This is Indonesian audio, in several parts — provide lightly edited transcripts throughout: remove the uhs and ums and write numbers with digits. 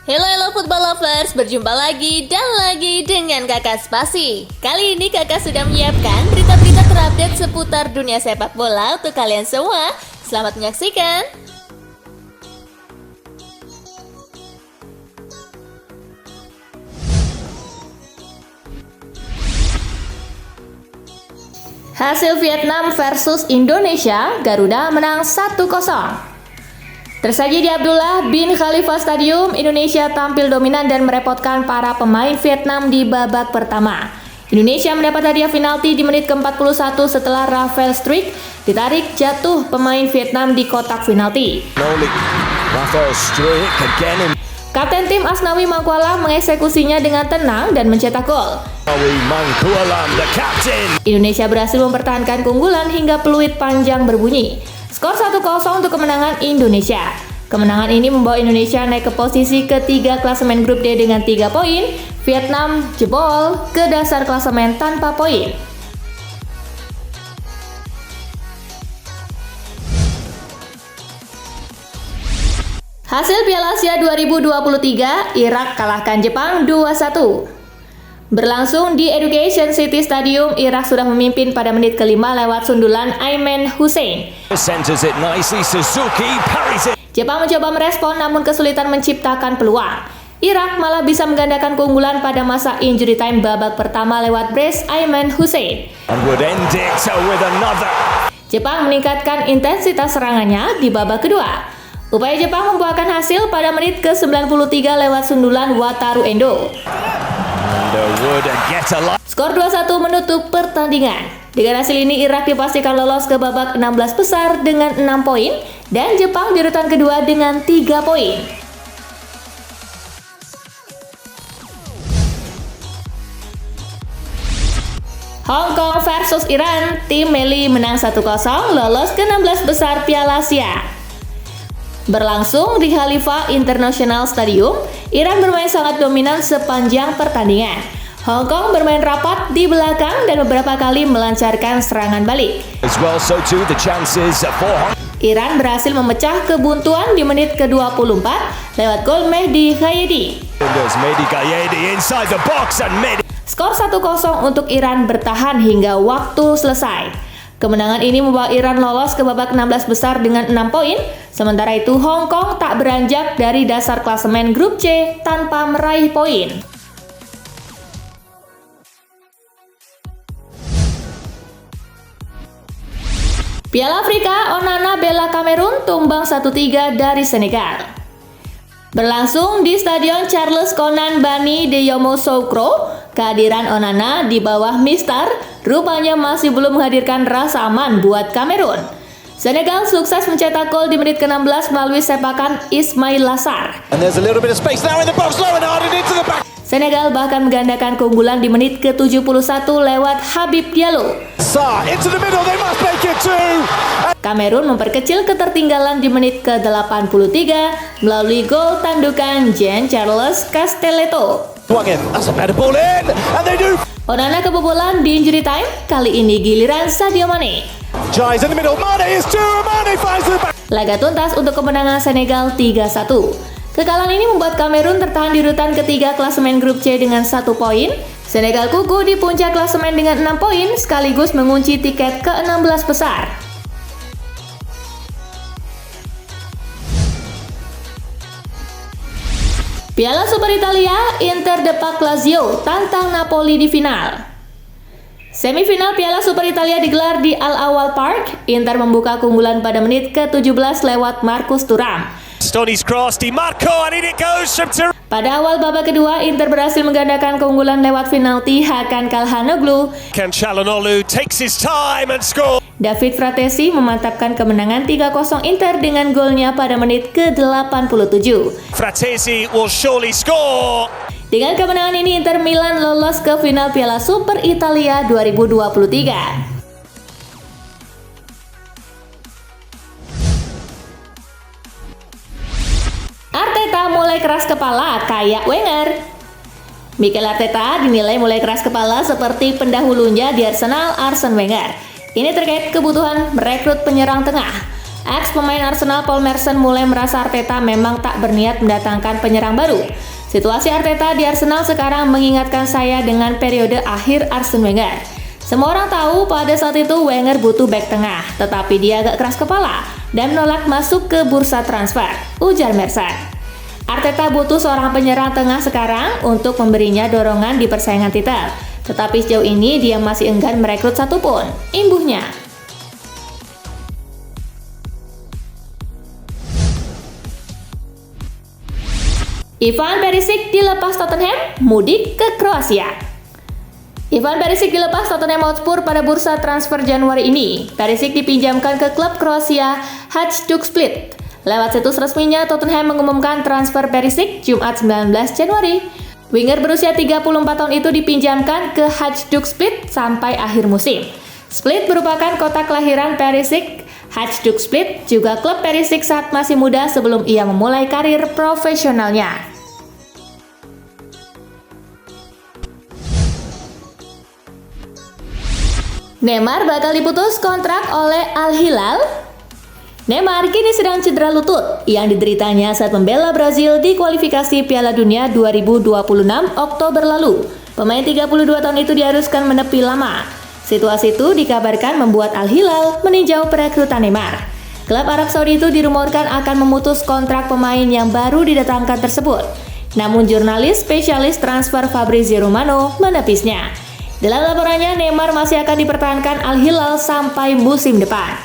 Hello football lovers, berjumpa lagi dan lagi dengan Kakak Spasi. Kali ini Kakak sudah menyiapkan berita-berita terupdate seputar dunia sepak bola untuk kalian semua. Selamat menyaksikan. Hasil Vietnam versus Indonesia, Garuda menang 1-0. Tersaji di Abdullah bin Khalifa Stadium, Indonesia tampil dominan dan merepotkan para pemain Vietnam di babak pertama. Indonesia mendapat hadiah penalti di menit ke-41 setelah Rafael Struijk ditarik jatuh pemain Vietnam di kotak penalti. Kapten tim Asnawi Mangkualam mengeksekusinya dengan tenang dan mencetak gol. Indonesia berhasil mempertahankan keunggulan hingga peluit panjang berbunyi. Skor 1-0 untuk kemenangan Indonesia. Kemenangan ini membawa Indonesia naik ke posisi ketiga klasemen grup D dengan 3 poin. Vietnam jebol ke dasar klasemen tanpa poin. Hasil Piala Asia 2023, Irak kalahkan Jepang 2-1. Berlangsung di Education City Stadium, Irak sudah memimpin pada menit ke-5 lewat sundulan Ayman Hussein. Jepang mencoba merespon namun kesulitan menciptakan peluang. Irak malah bisa menggandakan keunggulan pada masa injury time babak pertama lewat brace Ayman Hussein. Jepang meningkatkan intensitas serangannya di babak kedua. Upaya Jepang membuahkan hasil pada menit ke-93 lewat sundulan Wataru Endo. Skor 2-1 menutup pertandingan. Dengan hasil ini Irak dipastikan lolos ke babak 16 besar dengan 6 poin dan Jepang di urutan kedua dengan 3 poin. Hong Kong versus Iran, tim Meli menang 1-0 lolos ke 16 besar Piala Asia. Berlangsung di Khalifa International Stadium, Iran bermain sangat dominan sepanjang pertandingan. Hong Kong bermain rapat di belakang dan beberapa kali melancarkan serangan balik. Iran berhasil memecah kebuntuan di menit ke-24 lewat gol Mehdi Ghayedi. Skor 1-0 untuk Iran bertahan hingga waktu selesai. Kemenangan ini membawa Iran lolos ke babak 16 besar dengan 6 poin. Sementara itu Hong Kong tak beranjak dari dasar klasemen grup C tanpa meraih poin. Piala Afrika, Onana bela Kamerun tumbang 1-3 dari Senegal. Berlangsung di Stadion Charles Konan Bani de Yamoussoukro, kehadiran Onana di bawah Mistar rupanya masih belum menghadirkan rasa aman buat Kamerun. Senegal sukses mencetak gol di menit ke-16 melalui sepakan Ismail Lassar. Senegal bahkan menggandakan keunggulan di menit ke-71 lewat Habib Diallo. Kamerun memperkecil ketertinggalan di menit ke-83 melalui gol tandukan Jean-Charles Castelletto. Onana kebobolan di injury time, kali ini giliran Sadio Mane. Laga tuntas untuk kemenangan Senegal 3-1. Kekalahan ini membuat Kamerun tertahan di urutan ketiga klasemen grup C dengan 1 poin. Senegal kukuh di puncak klasemen dengan 6 poin sekaligus mengunci tiket ke-16 besar. Piala Super Italia, Inter depak Lazio tantang Napoli di final. Semifinal Piala Super Italia digelar di Al Awal Park. Inter membuka keunggulan pada menit ke-17 lewat Marcus Thuram. Pada awal babak kedua, Inter berhasil menggandakan keunggulan lewat penalti Hakan Calhanoglu. David Fratesi memantapkan kemenangan 3-0 Inter dengan golnya pada menit ke-87. Dengan kemenangan ini, Inter Milan lolos ke final Piala Super Italia 2023. Arteta mulai keras kepala kayak Wenger. Mikel Arteta dinilai mulai keras kepala seperti pendahulunya di Arsenal, Arsene Wenger. Ini terkait kebutuhan merekrut penyerang tengah. Ex pemain Arsenal Paul Merson mulai merasa Arteta memang tak berniat mendatangkan penyerang baru. Situasi Arteta di Arsenal sekarang mengingatkan saya dengan periode akhir Arsene Wenger. Semua orang tahu pada saat itu Wenger butuh bek tengah, tetapi dia agak keras kepala dan menolak masuk ke bursa transfer, ujar Merson. Arteta butuh seorang penyerang tengah sekarang untuk memberinya dorongan di persaingan titel, tetapi sejauh ini dia masih enggan merekrut satupun, imbuhnya. Ivan Perisic dilepas Tottenham, mudik ke Kroasia. Ivan Perisic dilepas Tottenham Hotspur pada bursa transfer Januari ini. Perisic dipinjamkan ke klub Kroasia Hajduk Split. Lewat situs resminya, Tottenham mengumumkan transfer Perisic Jumat 19 Januari. Winger berusia 34 tahun itu dipinjamkan ke Hajduk Split sampai akhir musim. Split merupakan kota kelahiran Perisic. Hajduk Split juga klub Perisic saat masih muda sebelum ia memulai karir profesionalnya. Neymar bakal diputus kontrak oleh Al Hilal. Neymar kini sedang cedera lutut yang dideritanya saat membela Brazil di kualifikasi Piala Dunia 2026 Oktober lalu. Pemain 32 tahun itu diharuskan menepi lama. Situasi itu dikabarkan membuat Al Hilal meninjau perekrutan Neymar. Klub Arab Saudi itu dirumorkan akan memutus kontrak pemain yang baru didatangkan tersebut. Namun jurnalis spesialis transfer Fabrizio Romano menepisnya. Dalam laporannya, Neymar masih akan dipertahankan Al Hilal sampai musim depan.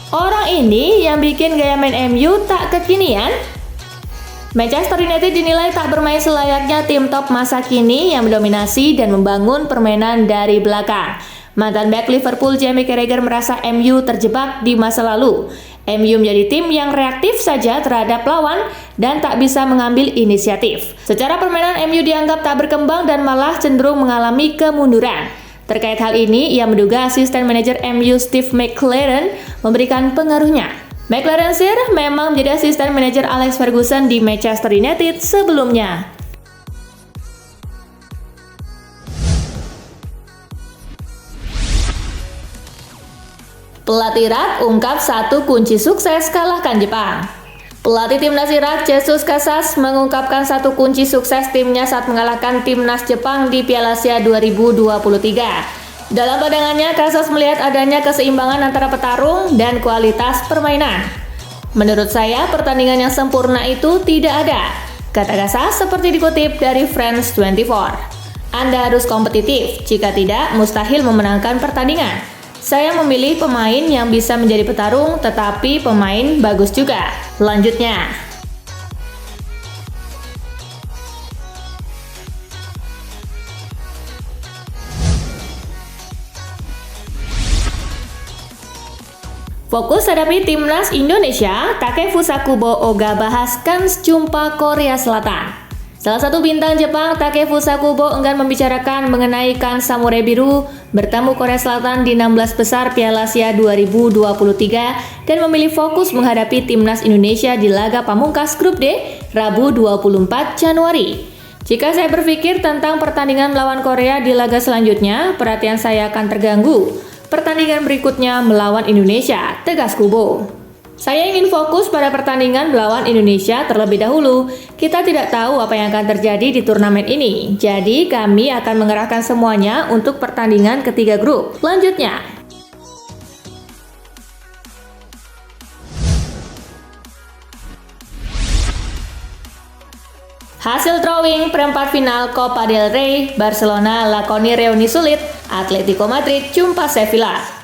Orang ini yang bikin gaya main MU tak kekinian. Manchester United dinilai tak bermain selayaknya tim top masa kini yang mendominasi dan membangun permainan dari belakang. Mantan bek Liverpool Jamie Carragher merasa MU terjebak di masa lalu. MU menjadi tim yang reaktif saja terhadap lawan dan tak bisa mengambil inisiatif. Secara permainan MU dianggap tak berkembang dan malah cenderung mengalami kemunduran. Terkait hal ini, ia menduga asisten manajer MU Steve McClaren memberikan pengaruhnya. McClaren memang menjadi asisten manajer Alex Ferguson di Manchester United sebelumnya. Pelatih Irak ungkap satu kunci sukses kalahkan Jepang. Pelatih timnas Irak Jesus Casas mengungkapkan satu kunci sukses timnya saat mengalahkan timnas Jepang di Piala Asia 2023. Dalam pandangannya, Casas melihat adanya keseimbangan antara petarung dan kualitas permainan. Menurut saya, pertandingan yang sempurna itu tidak ada, kata Casas seperti dikutip dari France 24. Anda harus kompetitif, jika tidak mustahil memenangkan pertandingan. Saya memilih pemain yang bisa menjadi petarung, tetapi pemain bagus juga. Lanjutnya, fokus hadapi timnas Indonesia, Takefusa Kubo Oga bahas kans jumpa Korea Selatan. Salah satu bintang Jepang, Takefusa Kubo, enggan membicarakan mengenai kans Samurai Biru bertemu Korea Selatan di 16 besar Piala Asia 2023 dan memilih fokus menghadapi timnas Indonesia di laga pamungkas Grup D, Rabu 24 Januari. Jika saya berpikir tentang pertandingan melawan Korea di laga selanjutnya, perhatian saya akan terganggu. Pertandingan berikutnya melawan Indonesia, tegas Kubo. Saya ingin fokus pada pertandingan melawan Indonesia terlebih dahulu. Kita tidak tahu apa yang akan terjadi di turnamen ini. Jadi kami akan mengerahkan semuanya untuk pertandingan ketiga grup. Lanjutnya, hasil drawing perempat final Copa del Rey, Barcelona lakoni reuni sulit, Atletico Madrid jumpa Sevilla.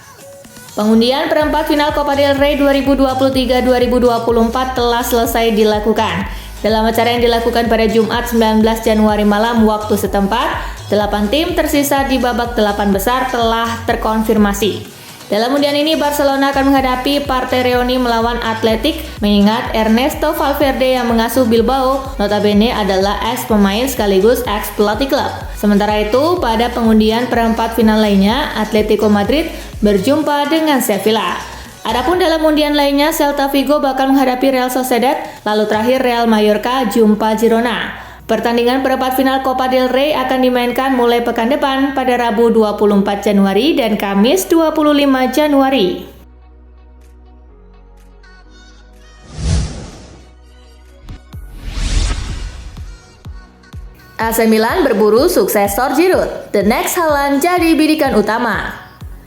Pengundian perempat final Copa del Rey 2023-2024 telah selesai dilakukan. Dalam acara yang dilakukan pada Jumat 19 Januari malam waktu setempat, 8 tim tersisa di babak 8 besar telah terkonfirmasi. Dalam undian ini, Barcelona akan menghadapi partai reuni melawan Athletic, mengingat Ernesto Valverde yang mengasuh Bilbao notabene adalah ex-pemain sekaligus ex-pelatih klub. Sementara itu, pada pengundian perempat final lainnya, Atletico Madrid berjumpa dengan Sevilla. Adapun dalam undian lainnya, Celta Vigo bakal menghadapi Real Sociedad, lalu terakhir Real Mallorca jumpa Girona. Pertandingan perempat final Copa del Rey akan dimainkan mulai pekan depan pada Rabu 24 Januari dan Kamis 25 Januari. AC Milan berburu suksesor Giroud, the next Haaland jadi bidikan utama.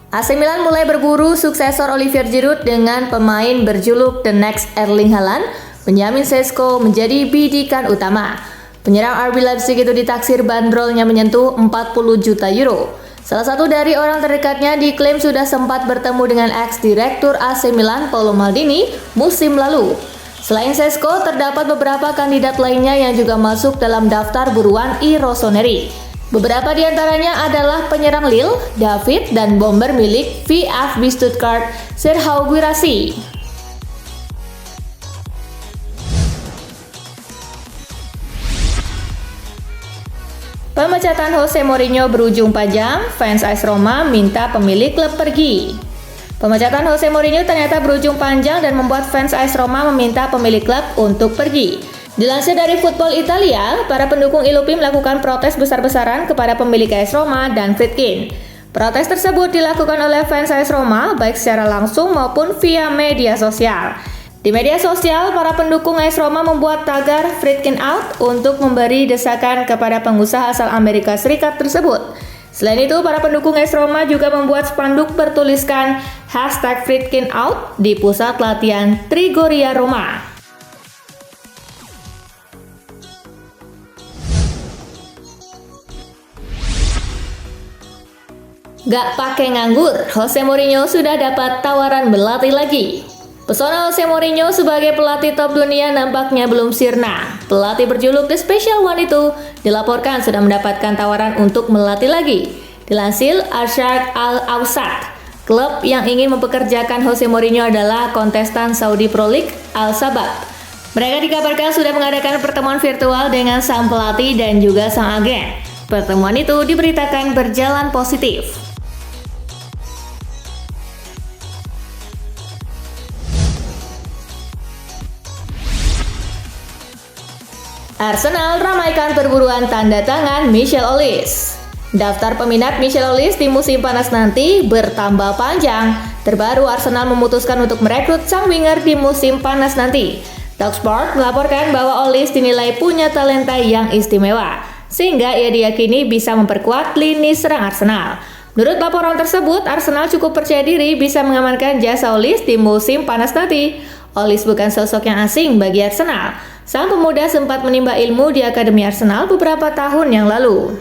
AC Milan mulai berburu suksesor Olivier Giroud dengan pemain berjuluk the next Erling Haaland, Benjamin Sesko menjadi bidikan utama. Penyerang RB Leipzig itu ditaksir bandrolnya menyentuh 40 juta euro. Salah satu dari orang terdekatnya diklaim sudah sempat bertemu dengan ex-direktur AC Milan Paolo Maldini musim lalu. Selain Sesko, terdapat beberapa kandidat lainnya yang juga masuk dalam daftar buruan I Rossoneri. Beberapa di antaranya adalah penyerang Lille, David, dan bomber milik VfB Stuttgart, Serhou Guirassy. Pemecatan Jose Mourinho berujung panjang, fans AS Roma minta pemilik klub pergi. Pemecatan Jose Mourinho ternyata berujung panjang dan membuat fans AS Roma meminta pemilik klub untuk pergi. Dilansir dari Football Italia, para pendukung Ilupi melakukan protes besar-besaran kepada pemilik AS Roma dan Friedkin. Protes tersebut dilakukan oleh fans AS Roma baik secara langsung maupun via media sosial. Di media sosial, para pendukung AS Roma membuat tagar Friedkin out untuk memberi desakan kepada pengusaha asal Amerika Serikat tersebut. Selain itu, para pendukung AS Roma juga membuat spanduk bertuliskan #FriedkinOut di pusat latihan Trigoria Roma. Gak pakai nganggur, Jose Mourinho sudah dapat tawaran berlatih lagi. Pesona Jose Mourinho sebagai pelatih top dunia nampaknya belum sirna. Pelatih berjuluk The Special One itu dilaporkan sudah mendapatkan tawaran untuk melatih lagi. Dilansir Al-Sharq Al-Awsat, klub yang ingin mempekerjakan Jose Mourinho adalah kontestan Saudi Pro League Al-Sabab. Mereka dikabarkan sudah mengadakan pertemuan virtual dengan sang pelatih dan juga sang agen. Pertemuan itu diberitakan berjalan positif. Arsenal ramaikan perburuan tanda tangan Michel Olise. Daftar peminat Michel Olise di musim panas nanti bertambah panjang. Terbaru Arsenal memutuskan untuk merekrut sang winger di musim panas nanti. Talksport melaporkan bahwa Olise dinilai punya talenta yang istimewa, sehingga ia diyakini bisa memperkuat lini serang Arsenal. Menurut laporan tersebut, Arsenal cukup percaya diri bisa mengamankan jasa Olise di musim panas nanti. Olise bukan sosok yang asing bagi Arsenal. Sang pemuda sempat menimba ilmu di Akademi Arsenal beberapa tahun yang lalu.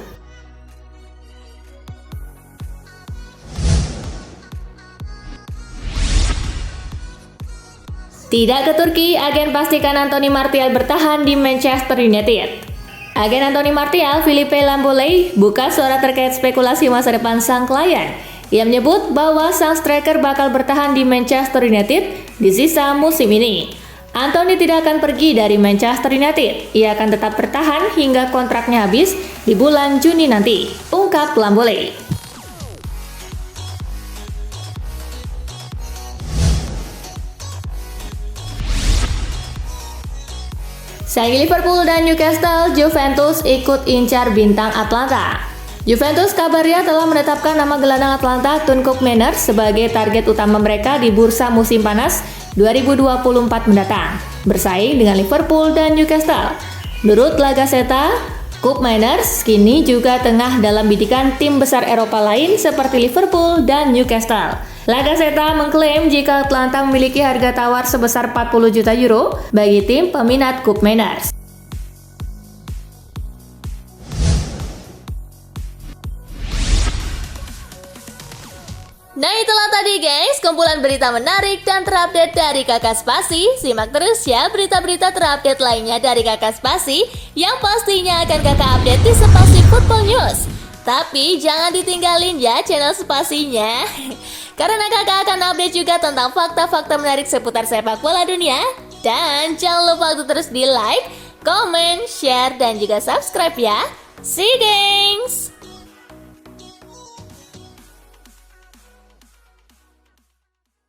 Tidak ke Turki, agen pastikan Anthony Martial bertahan di Manchester United. Agen Anthony Martial, Philippe Lamboley, buka suara terkait spekulasi masa depan sang klien. Ia menyebut bahwa sang striker bakal bertahan di Manchester United di sisa musim ini. Anthony tidak akan pergi dari Manchester United. Ia akan tetap bertahan hingga kontraknya habis di bulan Juni nanti, ungkap Lamboley. Saingi Liverpool dan Newcastle, Juventus ikut incar bintang Atlanta. Juventus kabarnya telah menetapkan nama gelandang Atlanta Tun Koopmeiners sebagai target utama mereka di bursa musim panas 2024 mendatang, bersaing dengan Liverpool dan Newcastle. Menurut La Gazzetta, Koopmeiners kini juga tengah dalam bidikan tim besar Eropa lain seperti Liverpool dan Newcastle. La Gazzetta mengklaim jika Atlanta memiliki harga tawar sebesar 40 juta euro bagi tim peminat Koopmeiners. Nah itulah tadi guys, kumpulan berita menarik dan terupdate dari Kakak Spasi. Simak terus ya berita-berita terupdate lainnya dari Kakak Spasi yang pastinya akan Kakak update di Spasi Football News. Tapi jangan ditinggalin ya channel Spasinya, karena Kakak akan update juga tentang fakta-fakta menarik seputar sepak bola dunia. Dan jangan lupa untuk terus di like, comment, share, dan juga subscribe ya. See you guys!